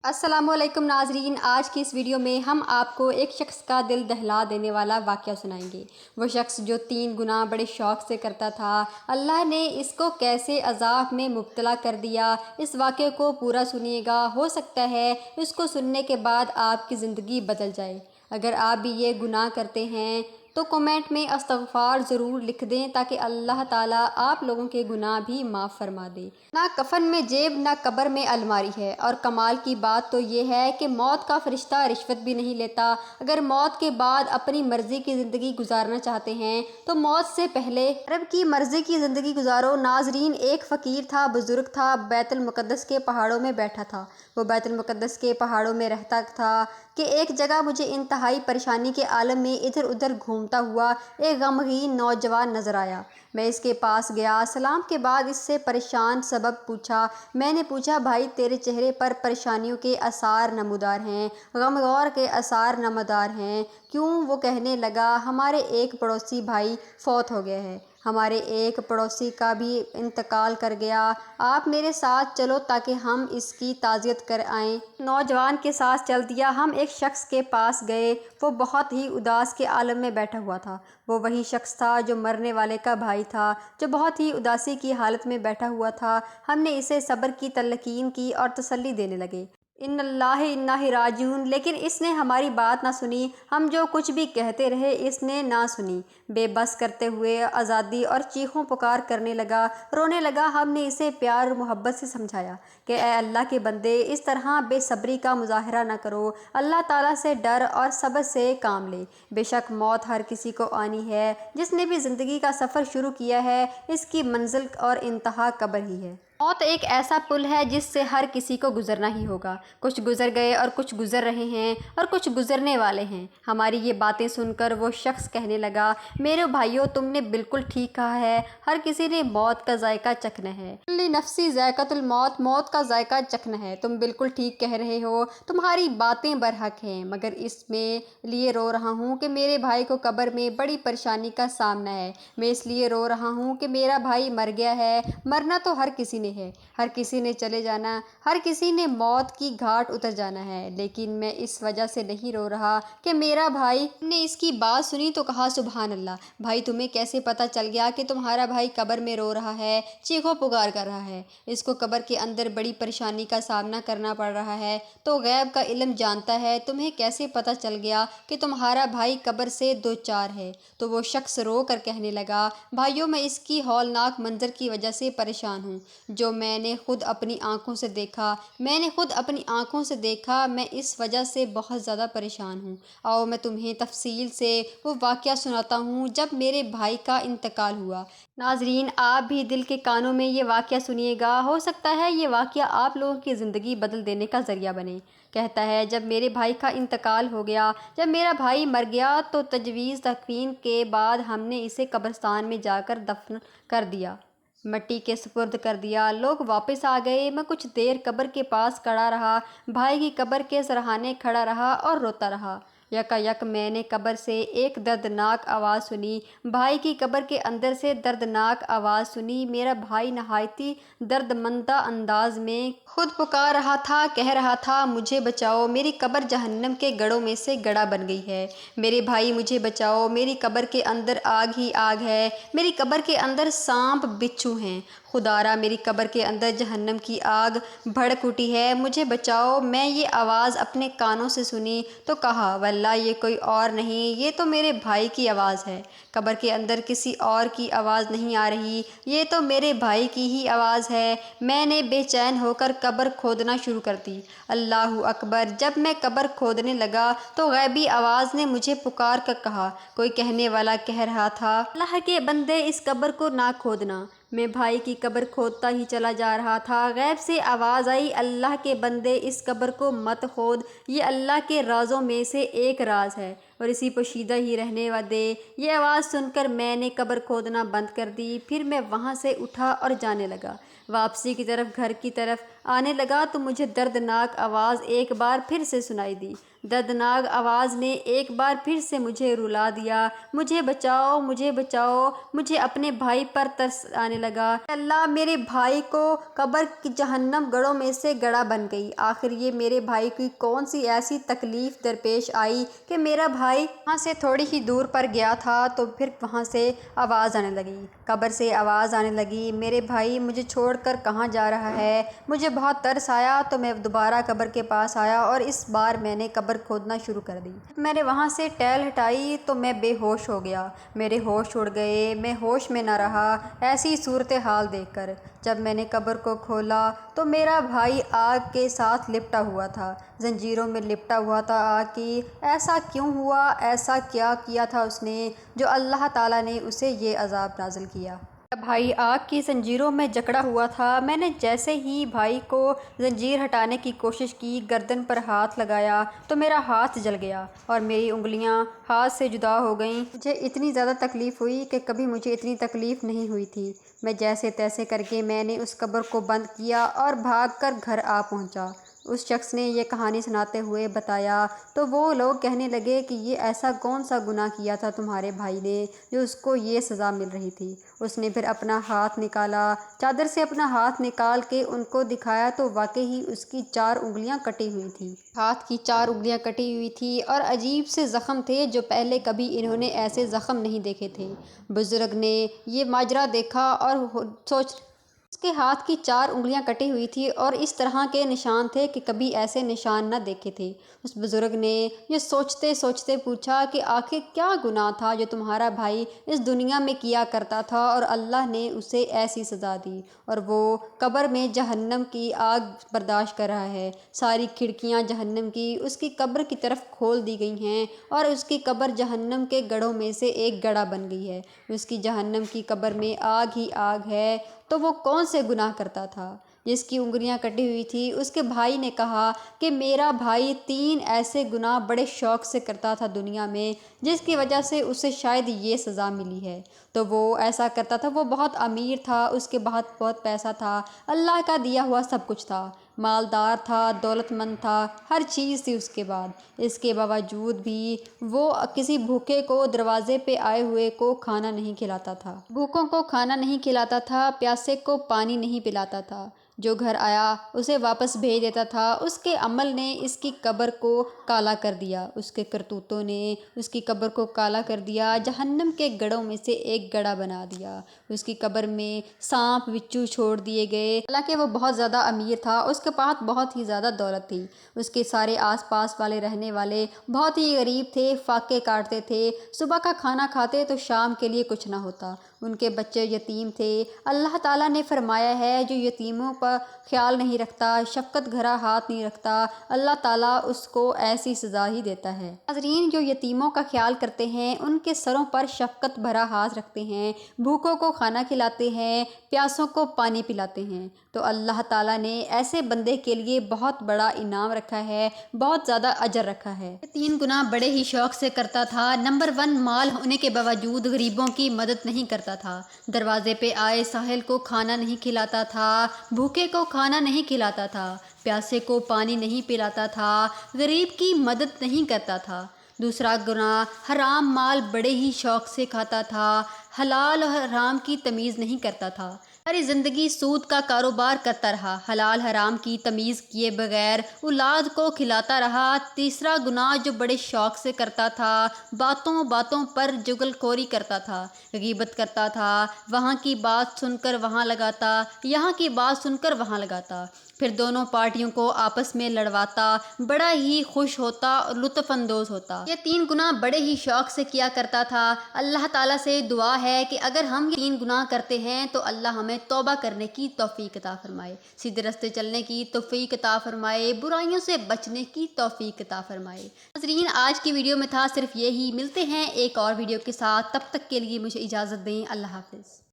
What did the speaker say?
السلام علیکم ناظرین، آج کی اس ویڈیو میں ہم آپ کو ایک شخص کا دل دہلا دینے والا واقعہ سنائیں گے۔ وہ شخص جو 3 گناہ بڑے شوق سے کرتا تھا، اللہ نے اس کو کیسے عذاب میں مبتلا کر دیا۔ اس واقعے کو پورا سنیے گا، ہو سکتا ہے اس کو سننے کے بعد آپ کی زندگی بدل جائے۔ اگر آپ بھی یہ گناہ کرتے ہیں تو کمنٹ میں استغفار ضرور لکھ دیں تاکہ اللہ تعالیٰ آپ لوگوں کے گناہ بھی معاف فرما دے۔ نہ کفن میں جیب نہ قبر میں الماری ہے، اور کمال کی بات تو یہ ہے کہ موت کا فرشتہ رشوت بھی نہیں لیتا۔ اگر موت کے بعد اپنی مرضی کی زندگی گزارنا چاہتے ہیں تو موت سے پہلے رب کی مرضی کی زندگی گزارو۔ ناظرین، ایک فقیر تھا، بزرگ تھا، بیت المقدس کے پہاڑوں میں بیٹھا تھا۔ وہ بیت المقدس کے پہاڑوں میں رہتا تھا کہ ایک جگہ مجھے انتہائی پریشانی کے عالم میں ادھر ادھر گھومتا ہوا ایک غمگین نوجوان نظر آیا۔ میں اس کے پاس گیا، سلام کے بعد اس سے پریشان سبب پوچھا۔ میں نے پوچھا، بھائی تیرے چہرے پر پریشانیوں کے آثار نمودار ہیں، غم غور کے آثار نمودار ہیں، کیوں؟ وہ کہنے لگا، ہمارے ایک پڑوسی بھائی فوت ہو گئے ہیں، ہمارے ایک پڑوسی کا بھی انتقال کر گیا، آپ میرے ساتھ چلو تاکہ ہم اس کی تعزیت کر آئیں۔ نوجوان کے ساتھ چل دیا۔ ہم ایک شخص کے پاس گئے، وہ بہت ہی اداس کے عالم میں بیٹھا ہوا تھا۔ وہ وہی شخص تھا جو مرنے والے کا بھائی تھا، جو بہت ہی اداسی کی حالت میں بیٹھا ہوا تھا۔ ہم نے اسے صبر کی تلقین کی اور تسلی دینے لگے، ان اللہ انا راجعون، لیکن اس نے ہماری بات نہ سنی۔ ہم جو کچھ بھی کہتے رہے اس نے نہ سنی۔ بے بس کرتے ہوئے آزادی اور چیخوں پکار کرنے لگا، رونے لگا۔ ہم نے اسے پیار اور محبت سے سمجھایا کہ اے اللہ کے بندے، اس طرح بے صبری کا مظاہرہ نہ کرو، اللہ تعالیٰ سے ڈر اور صبر سے کام لے۔ بے شک موت ہر کسی کو آنی ہے، جس نے بھی زندگی کا سفر شروع کیا ہے اس کی منزل اور انتہا قبر ہی ہے۔ موت ایک ایسا پل ہے جس سے ہر کسی کو گزرنا ہی ہوگا۔ کچھ گزر گئے اور کچھ گزر رہے ہیں اور کچھ گزرنے والے ہیں۔ ہماری یہ باتیں سن کر وہ شخص کہنے لگا، میرے بھائیو، تم نے بالکل ٹھیک کہا ہے، ہر کسی نے موت کا ذائقہ چکھنا ہے۔ کل نفسی ذائقۃ الموت، موت کا ذائقہ چکھنا ہے۔ تم بالکل ٹھیک کہہ رہے ہو، تمہاری باتیں برحق ہیں، مگر اس میں لیے رو رہا ہوں کہ میرے بھائی کو قبر میں بڑی پریشانی کا سامنا ہے۔ میں اس لیے رو رہا ہوں کہ میرا بھائی مر گیا ہے۔ مرنا تو ہر کسی نے ہے، ہر کسی نے چلے جانا، ہر کسی نے موت کی گھاٹ اتر جانا ہے، لیکن میں اس وجہ سے نہیں رو رہا کہ میرا بھائی۔ ہم نے اس کی بات سنی تو کہا، سبحان اللہ، بھائی تمہیں کیسے پتہ چل گیا کہ تمہارا بھائی قبر میں رو رہا ہے، چیخو پکار کر رہا ہے؟ اس کو قبر کے اندر بڑی پریشانی کا سامنا کرنا پڑ رہا ہے، تو غیب کا علم جانتا ہے، تمہیں کیسے پتہ چل گیا کہ تمہارا بھائی قبر سے دوچار ہے؟ تو وہ شخص رو کر کہنے لگا، بھائیو، میں اس کی ہولناک منظر کی وجہ سے پریشان ہوں جو میں نے خود اپنی آنکھوں سے دیکھا، میں اس وجہ سے بہت زیادہ پریشان ہوں۔ آؤ میں تمہیں تفصیل سے وہ واقعہ سناتا ہوں جب میرے بھائی کا انتقال ہوا۔ ناظرین، آپ بھی دل کے کانوں میں یہ واقعہ سنیے گا، ہو سکتا ہے یہ واقعہ آپ لوگوں کی زندگی بدل دینے کا ذریعہ بنے۔ کہتا ہے، جب میرے بھائی کا انتقال ہو گیا، جب میرا بھائی مر گیا تو تجویز تکفین کے بعد ہم نے اسے قبرستان میں جا کر دفن کر دیا، مٹی کے سپرد کر دیا۔ لوگ واپس آ گئے، میں کچھ دیر قبر کے پاس کھڑا رہا، بھائی کی قبر کے سرہانے کھڑا رہا اور روتا رہا۔ یکا میں نے قبر سے ایک دردناک آواز سنی، بھائی کی قبر کے اندر سے دردناک آواز سنی۔ میرا بھائی نہایتی دردمندہ انداز میں خود پکار رہا تھا، کہہ رہا تھا، مجھے بچاؤ، میری قبر جہنم کے گڑھوں میں سے گڑھا بن گئی ہے، میرے بھائی مجھے بچاؤ، میری قبر کے اندر آگ ہی آگ ہے، میری قبر کے اندر سانپ بچھو ہیں، خدارا میری قبر کے اندر جہنم کی آگ بھڑک اٹھی ہے، مجھے بچاؤ۔ میں یہ آواز اپنے کانوں سے سنی تو کہا، واللہ یہ کوئی اور نہیں، یہ تو میرے بھائی کی آواز ہے، قبر کے اندر کسی اور کی آواز نہیں آ رہی، یہ تو میرے بھائی کی ہی آواز ہے۔ میں نے بے چین ہو کر قبر کھودنا شروع کر دی۔ اللہ اکبر! جب میں قبر کھودنے لگا تو غیبی آواز نے مجھے پکار کر کہا، کوئی کہنے والا کہہ رہا تھا، اللہ کے بندے، اس قبر کو نہ کھودنا۔ میں بھائی کی قبر کھودتا ہی چلا جا رہا تھا، غیب سے آواز آئی، اللہ کے بندے، اس قبر کو مت کھود، یہ اللہ کے رازوں میں سے ایک راز ہے، اور اسی پوشیدہ ہی رہنے دے۔ یہ آواز سن کر میں نے قبر کھودنا بند کر دی۔ پھر میں وہاں سے اٹھا اور جانے لگا۔ واپسی کی طرف گھر کی طرف آنے لگا تو مجھے دردناک آواز ایک بار پھر سے سنائی دی۔ دردناک آواز نے ایک بار پھر سے مجھے رلا دیا۔ مجھے بچاؤ، مجھے بچاؤ۔ مجھے اپنے بھائی پر ترس آنے لگا۔ اے اللہ، میرے بھائی کو قبر کی جہنم گڑھوں میں سے گڑھا بن گئی۔ آخر یہ میرے بھائی کی کون سی ایسی تکلیف درپیش آئی کہ میرا بھائی وہاں سے تھوڑی ہی دور پر گیا تھا تو پھر وہاں سے آواز آنے لگی، قبر سے آواز آنے لگی، میرے بھائی مجھے چھوڑ کر کہاں جا رہا ہے؟ مجھے بہت ترس آیا تو میں دوبارہ قبر کے پاس آیا اور اس بار میں نے قبر کھودنا شروع کر دی۔ میں نے وہاں سے ٹیل ہٹائی تو میں بے ہوش ہو گیا۔ میرے ہوش اڑ گئے، میں ہوش میں نہ رہا ایسی صورتحال دیکھ کر۔ جب میں نے قبر کو کھولا تو میرا بھائی آگ کے ساتھ لپٹا ہوا تھا، زنجیروں میں لپٹا ہوا تھا آگ کی۔ ایسا کیوں ہوا؟ ایسا کیا کیا تھا اس نے جو اللہ تعالیٰ نے اسے یہ عذاب نازل کیا؟ میرا بھائی آگ کی زنجیروں میں جکڑا ہوا تھا۔ میں نے جیسے ہی بھائی کو زنجیر ہٹانے کی کوشش کی، گردن پر ہاتھ لگایا تو میرا ہاتھ جل گیا اور میری انگلیاں ہاتھ سے جدا ہو گئیں۔ مجھے اتنی زیادہ تکلیف ہوئی کہ کبھی مجھے اتنی تکلیف نہیں ہوئی تھی۔ میں جیسے تیسے کر کے میں نے اس قبر کو بند کیا اور بھاگ کر گھر آ پہنچا۔ اس شخص نے یہ کہانی سناتے ہوئے بتایا تو وہ لوگ کہنے لگے کہ یہ ایسا کون سا گناہ کیا تھا تمہارے بھائی نے جو اس کو یہ سزا مل رہی تھی؟ اس نے پھر اپنا ہاتھ نکالا، چادر سے اپنا ہاتھ نکال کے ان کو دکھایا تو واقعی اس کی 4 انگلیاں کٹی ہوئی تھیں۔ ہاتھ کی 4 انگلیاں کٹی ہوئی تھیں اور عجیب سے زخم تھے جو پہلے کبھی انہوں نے ایسے زخم نہیں دیکھے تھے۔ بزرگ نے یہ ماجرا دیکھا اور سوچ اس کے ہاتھ کی 4 انگلیاں کٹی ہوئی تھی اور اس طرح کے نشان تھے کہ کبھی ایسے نشان نہ دیکھے تھے۔ اس بزرگ نے یہ سوچتے سوچتے پوچھا کہ آخر کیا گناہ تھا جو تمہارا بھائی اس دنیا میں کیا کرتا تھا اور اللہ نے اسے ایسی سزا دی اور وہ قبر میں جہنم کی آگ برداشت کر رہا ہے۔ ساری کھڑکیاں جہنم کی اس کی قبر کی طرف کھول دی گئی ہیں اور اس کی قبر جہنم کے گڑھوں میں سے ایک گڑھا بن گئی ہے۔ اس کی جہنم کی قبر میں آگ ہی آگ ہے۔ تو وہ کون سے گناہ کرتا تھا جس کی انگلیاں کٹی ہوئی تھی؟ اس کے بھائی نے کہا کہ میرا بھائی 3 ایسے گناہ بڑے شوق سے کرتا تھا دنیا میں جس کی وجہ سے اسے شاید یہ سزا ملی ہے۔ تو وہ ایسا کرتا تھا، وہ بہت امیر تھا، اس کے بہت پیسہ تھا، اللہ کا دیا ہوا سب کچھ تھا، مالدار تھا، دولت مند تھا، ہر چیز تھی اس کے بعد۔ اس کے باوجود بھی وہ کسی بھوکے کو، دروازے پہ آئے ہوئے کو کھانا نہیں کھلاتا تھا، بھوکوں کو کھانا نہیں کھلاتا تھا، پیاسے کو پانی نہیں پلاتا تھا، جو گھر آیا اسے واپس بھیج دیتا تھا۔ اس کے عمل نے اس کی قبر کو کالا کر دیا، اس کے کرتوتوں نے اس کی قبر کو کالا کر دیا، جہنم کے گڑھوں میں سے ایک گڑھا بنا دیا۔ اس کی قبر میں سانپ بچھو چھوڑ دیے گئے۔ حالانکہ وہ بہت زیادہ امیر تھا، اس کے پاس بہت ہی زیادہ دولت تھی، اس کے سارے آس پاس والے رہنے والے بہت ہی غریب تھے، فاقے کاٹتے تھے، صبح کا کھانا کھاتے تو شام کے لیے کچھ نہ ہوتا، ان کے بچے یتیم تھے۔ اللہ تعالیٰ نے فرمایا ہے جو یتیموں پر خیال نہیں رکھتا، شفقت بھرا ہاتھ نہیں رکھتا، اللہ تعالیٰ اس کو ایسی سزا ہی دیتا ہے۔ ناظرین، جو یتیموں کا خیال کرتے ہیں، ان کے سروں پر شفقت بھرا ہاتھ رکھتے ہیں، بھوکوں کو کھانا کھلاتے ہیں، پیاسوں کو پانی پلاتے ہیں، تو اللہ تعالیٰ نے ایسے بندے کے لیے بہت بڑا انعام رکھا ہے، بہت زیادہ اجر رکھا ہے۔ یہ 3 گناہ بڑے ہی شوق سے کرتا تھا۔ نمبر 1، مال ہونے کے باوجود غریبوں کی مدد نہیں کرتا تھا، دروازے پہ آئے ساحل کو کھانا نہیں کھلاتا تھا، بھوکے کو کھانا نہیں کھلاتا تھا، پیاسے کو پانی نہیں پلاتا تھا، غریب کی مدد نہیں کرتا تھا۔ دوسرا گناہ، حرام مال بڑے ہی شوق سے کھاتا تھا، حلال اور حرام کی تمیز نہیں کرتا تھا، ساری زندگی سود کا کاروبار کرتا رہا، حلال حرام کی تمیز کیے بغیر اولاد کو کھلاتا رہا۔ تیسرا گناہ جو بڑے شوق سے کرتا تھا، باتوں باتوں پر چغل خوری کرتا تھا، غیبت کرتا تھا، وہاں کی بات سن کر وہاں لگاتا، یہاں کی بات سن کر وہاں لگاتا، پھر دونوں پارٹیوں کو آپس میں لڑواتا، بڑا ہی خوش ہوتا اور لطف اندوز ہوتا۔ یہ 3 گناہ بڑے ہی شوق سے کیا کرتا تھا۔ اللہ تعالیٰ سے دعا ہے کہ اگر ہم یہ 3 گناہ کرتے ہیں تو اللہ ہمیں توبہ کرنے کی توفیق عطا فرمائے، سیدھے راستے چلنے کی توفیق عطا فرمائے، برائیوں سے بچنے کی توفیق عطا فرمائے۔ ناظرین، آج کی ویڈیو میں تھا صرف یہی، ملتے ہیں ایک اور ویڈیو کے ساتھ، تب تک کے لیے مجھے اجازت دیں، اللہ حافظ۔